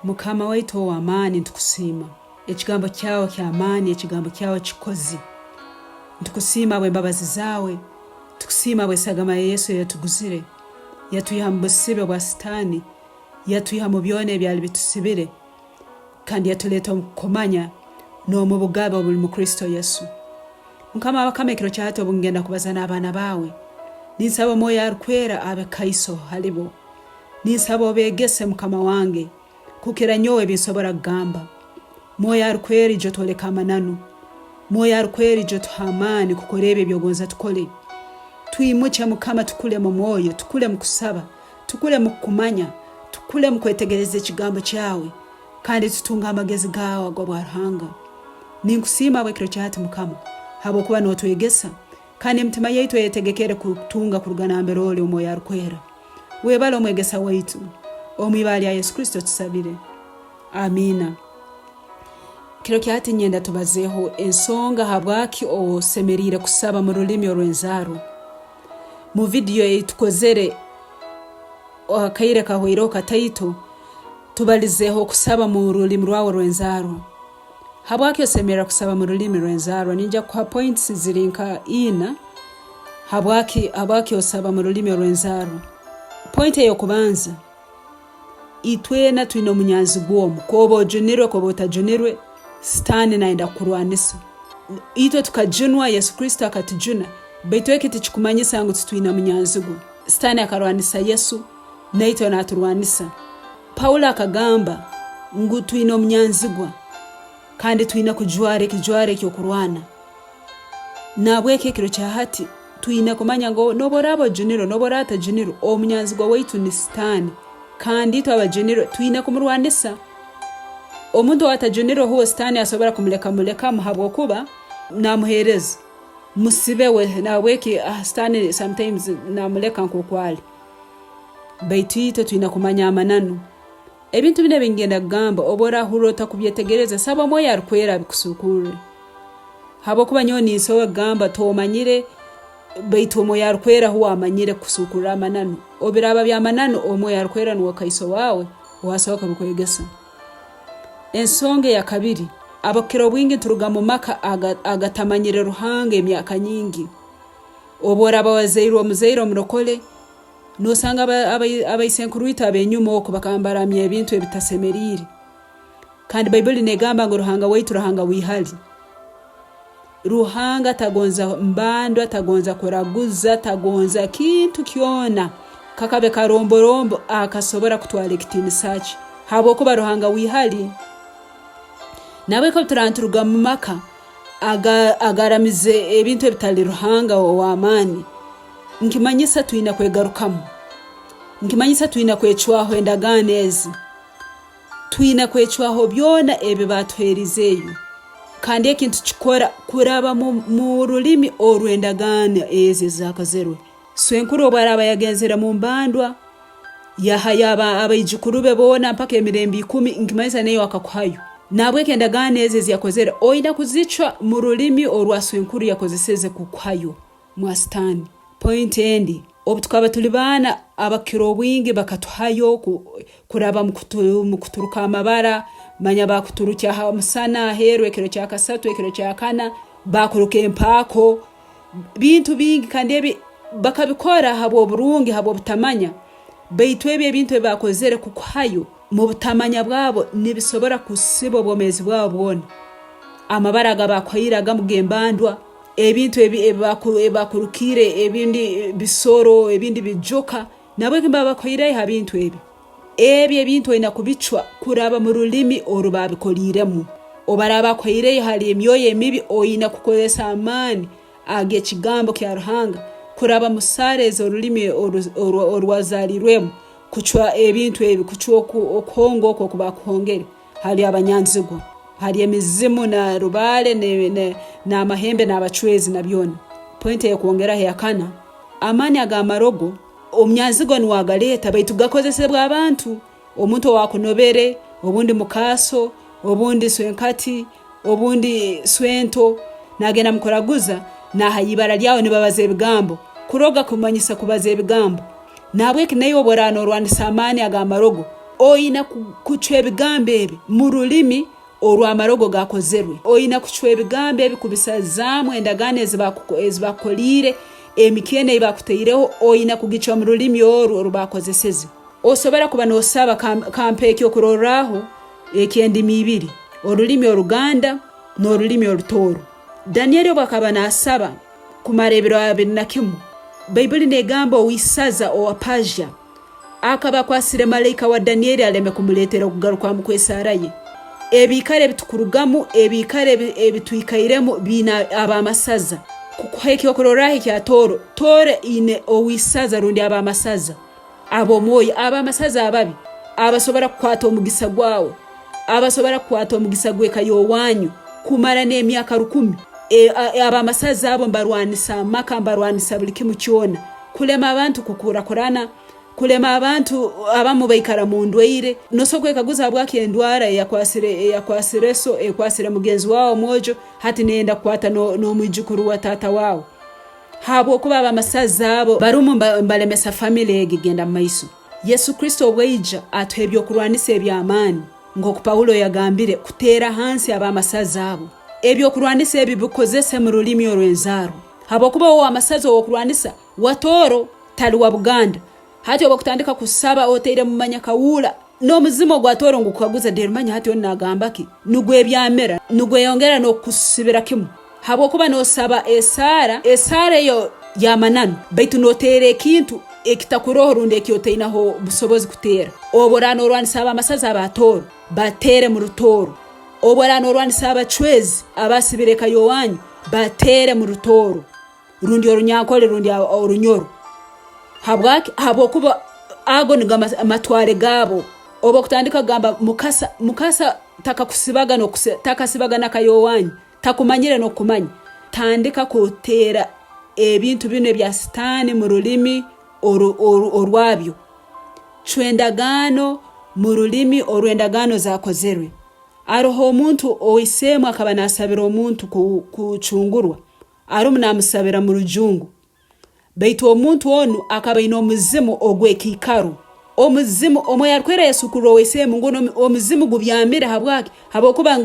Mukama waitu w'amaani ntukusiima ekigambo kyawe ky'amaani ekigambo kyawe kikozi ntukusiima bw'embabazi zaawe tukusiima bw'esagama ya Yesu yatuguzire yatuyiha mu busibe bwa Sitaani yatuyiha mu byona ebyali bitusibire kandi yatuleeta mu kumanya n'omu bugabe obuli mu Kristo Yesu. Mukama abakamekero kyate obungenda kubaza n'abaana baawe ninsaba omwoyo arukwera abe kaiso halibo ninsaba obegese Mukama wange kukira nyowe binsobora kugamba mwoyo arukwera ijo toleka amananu mwoyo arukwera ijo tuhamani kukorebe byogonza tukole tuyimuche Mukama tukule mu mwoyo tukule mu kusaba tukule mu kumanya tukule mu kwetegereza ekigambo kyawe kandi tutunga amagezi gawe agobwarhanga ninkusima bwekiro kyate Mukama habo kuba notwegesa kandi emitima yaitu yetegekere kutunga kurugana mbere oli omwoyo arukwera webala omwegesa waitu omwibali ya Yesu Kristo tusabire amina. Kiro kyati nyenda tubazeho ensonga habwaki osemerire kusaba mu rulimi Orwenzarwa. Mu video etukozere akaire kahwiro kataito tubalizeho kusaba mu rulimi rwa Orwenzarwa. Habwaki osemerera kusaba mu rulimi Orwenzarwa ninja kwa points zirinka ina habwaki osaba mu rulimi Orwenzarwa. Point eyokubanza itwena twino Omunyanzigwa kobo ojunirwe kobo otajunirwe Sitaani naenda kurwanisa itwe tukajunwa Yesu Kristo akatujuna Baitu ekiti kikumanyisa ngo tutwina Omunyanzigwa Sitaani akarwanisa Yesu naitwe naturwanisa. Paulo akagamba ngo twina Omunyanzigwa kandi twina kujware kyokurwana nabweke kiro kya hati twina kumanya ngo noborabo juniro noborata juniro Omunyanzigwa waitu ni Sitaani kandi twabajuniro twina kumurwanisa. Omuntu watajuniro huo Sitaani asobora kumuleka muhabwo kuba namuhereza musibewe nabweki Sitaani sometimes namuleka nkokwali. Baitu ito twina kumanya amananu ebintu bine bingenda gamba obora hurota kubyetegereza saba moyo arukwera bikusukure habo kuba nyoni sowe gamba tomanyire Baitu moyo arukwera huwa amanyire kusukura amananu obiraba bya mananu omoyo arukwera nuwa kaiso wawe wasoka bikwegesa. Ensonge ya kabiri abakiro bwingi turuga mu maka agatamanyire ruhange emyaka nyingi obora abawazeirwa muzeiro murokole nosanga abayisenkuru itabenyumo okwo bakambaramye ebintu ebitasemerire kandi Bible negamba ngo ruhanga waitu ruhanga wihali ruhanga tagonza mbando tagonza kuraguza tagonza kintu kyona kakabe karomborombo akasobora kutwala ekitini sachi habo kuba ruhanga wihali nawe ko turanturuga mu maka agaramize ebintu ebitali ruhanga w'amani nkimanyisa twina kwegarukamu nkimanyisa twina kwechwaho endaganezi twina kwechwaho byona ebe batwerizeyo kandi ekintu kikora kuraba mu rulimi Orwendagana eze zakozerwe swenkuru obwaraba yagenzera mu mbandwa yahayaba abayijukurube bona mpaka emirembi 10 nkimanyisa neyo akakuhayo nabwe kendagana eze ziyakozera oida kuzicwa mu rulimi Orwaswenkuru yakozeseze kukuhayo mu Sitaani. Point endi obutukaba tulibana abakiro bwingi bakatuhayo kuraba mu kuturuka amabara manya bakuturukya ha musana herwe kiro kya kasatu kiro kya kana bakuruka empako bintu bingi kandi bakabikora habo burungi habo butamanya Baitu ebye bintu bakozere kukuhayo mu butamanya bwabo nibisobora kusibo bomezi bwabo bona amabara gabakwiraga mugembandwa ebintu ebakurukire ebindi bisoro ebindi bijoka nabwe babakwiraye ha bintu ebye bintu ina kubicwa kuraba mu rulimi orubabikoliremu obaraba kwireye hali emyoyo emibi oyina kukozesa amani age kigambo kya ruhanga kuraba musare zo rulimi orwazalirwemu kuchwa ebintu ebi kuchwa okhongo okwo kubakhongere hali Abanyanzigwa hali emizimu na rubale na mahembe na abachwezi na byona. Point ya kuongera yakana amani agamarogo Omunyanzigwa nwagaleta Baitu gakozesebwa abantu omuntu wakunobere obundi mukaso obundi swenkati obundi swento nagena mukoraguza na hayibara lyawo nibabaze ebigambo kuroga kumanyisa kubaze ebigambo nabwe kineyo borano rwandisa amani agamarogo oyina kuchwa ebigambo ebi mu rulimi olw'amarogo gakozerwe. Oyina kuchwa ebigambo ebi kubisazaamu endagaano ezibakolire, emikene ebakuteireho, oyina kugichwa mu rulimi olwo bakozeseze. Osobora kuba nosaba kampeeki okuroraho ekendimi ibiri, olulimi Oluganda n'olulimi Rutooro. Danieli bwakaba nasaba kumara ebiro 21, Bayibuli negamba owisaza owa Persia akaba kwasire malayika wa Danieli aleme kumuletera okugaruka mu kwesara ye. Ebiikaro ebitukurugamu, ebiikaro ebitwikairemu bina abamasaza. Kukuheki okuroraho kya Tooro ine owisaza rundi abamasaza, abomuirima, abamasaza ababi abasobora kukwata omugisa gwawe, abasobora kukwata omugisa gw'ekayo wanyu kumara n'emyaka 10. Abamasaza abo mbarwanisa amaka, mbarwanisa buli kimu kyona, kulema abantu kukurakurana, kulema abantu abamu baikara mu ndwaire, nosokwekaguza bwaki endwara eyakwasireso ekwasire mugenzi wawo mojo hati nenda kwata n'omwijukuru wa tata wawo. Habo kuba abamasaza abo barumu mbalemesa family egigenda maiso. Yesu Kristo obweija atuhebye okurwanisa eby'amaani, ng'oku Paulo yagambire kuteera hansi abamasaza abo. Ebyokurwanisa ebi bikozese mu rulimi Orwenzarwa. Habo kuba amasaza okurwanisa Watooro tali wa Buganda, hati obakutandika kusaba oteire mu manya kawula n'omuzimo gwa Tooro ngukukaguza derumanya hati onagambaki nugwe ebyamera nugwe yongera n'okusibira kimu. Habo kuba nosaba esara yo yamananu Baitu noteere ekintu ekitakuroho rundi ekyoteinaho busobozi kuteera. Oborano orwanisa abamasaza abatooro batere mu Rutooro. Oborano orwanisa abachwezi abasibire kayo wanyu batere mu Rutooro rundi Orunyankole rundi Orunyoro. Habo kuba ago niga matware gabo obakutandika gamba mukasa takakusibaga takasibaga nakayo wanyu takumanyire no kumanya, tandika kuteera ebintu bino bya sitani mu rulimi orwabyo. Chwendagano mu rulimi Orwendagano zakozerwe. Aroho omuntu oisemu akaba nasabira omuntu kuchungurwa, arumu namusabira mu rujungu. Baitu omuntu onu akaba ino omuzimu ogw'ekiikaro. Omuzimu omuyarkwera yasukuru oisemu ngono omuzimu gubyamire habwaki habokuba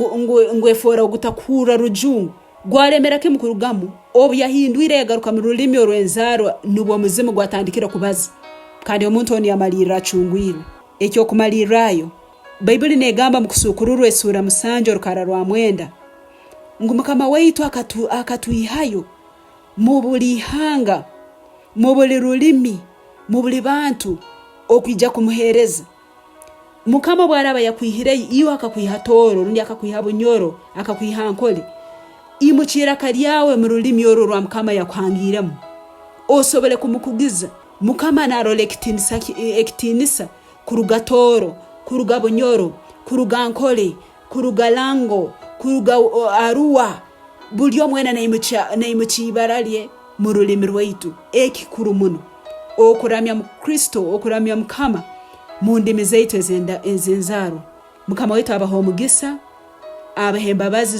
ngwefora ogutakura rujungu gwalemera kimu kurugamu obu yahindwire yagaruka mu rulimi Orwenzarwa nubo omuzimu gwatandikira kubaza kandi omuntu onu yamalira achungwire. Ekyo kumalirayo Bayibuli negamba mu kusukururu esura 7 rukara rwa 9 ngumukama waitu akatuihayo mu buli hanga, mu buli rulimi, mu buli bantu okwija kumuhereza. Mukama bwaraba yakwihire iyo akakwiha Tooro rundi akakwiha Bunyoro akakwiha Nkole imuchira kalyawe mu rulimi oro rwa Mukama yakwangiremu osobole kumukugiza. Mukama narole ekitinisa kuruga Tooro, kuruga Bunyoro, kuruga Nkole, kuruga Lango, kuruga Arua, buli omwena naimuchibaralye mu rulimi rwaitu ekikuru muno okuramya mu Kristo, okuramya Mukama mu ndimi zaitu ezenzaro. Mukama wetu abaho omugisa, abahemba bazi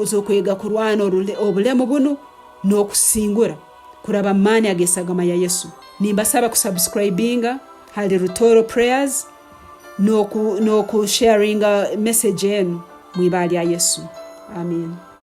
zokwega kurwana obulemu buno n'okusingura kuraba mani agesagama ya Yesu. Nimbasaba kusubscribinga hali Rutooro prayers no ku sharinga message yenu mwibali ya Yesu. Amen.